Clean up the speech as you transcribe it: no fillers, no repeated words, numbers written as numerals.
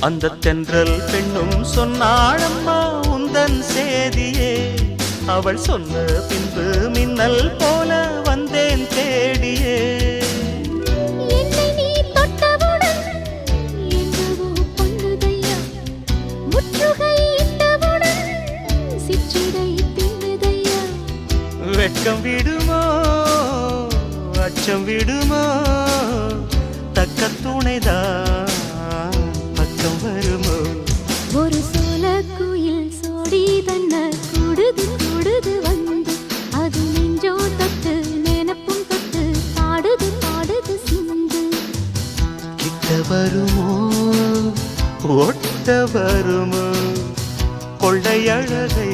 அந்த தென்றல் பெண்ணும் சொன்னாளம்மா உந்தன் சேதியே. அவள் சொன்ன பின்பு மின்னல் போல வந்தேன் தேடியே. என்னை நீ தொட்டவுடன் என்னவோ பொங்குதையா, முற்றுகையிட்டவுடன் சிற்றிடை தின்னுதையா. வெட்கம் விடுமோ அச்சம் விடுமோ, தக்க துணைதான் பக்கம் வருமோ. ஒரு சோல குயில் சோடி தன்ன கூடுது கூடுது வந்து, அது நெஞ்சோ தொட்டு நினப்பும் தொட்டு பாடுது பாடுது சிந்து. கிட்ட வருமோ ஒட்ட வருமோ கொள்ளையழகை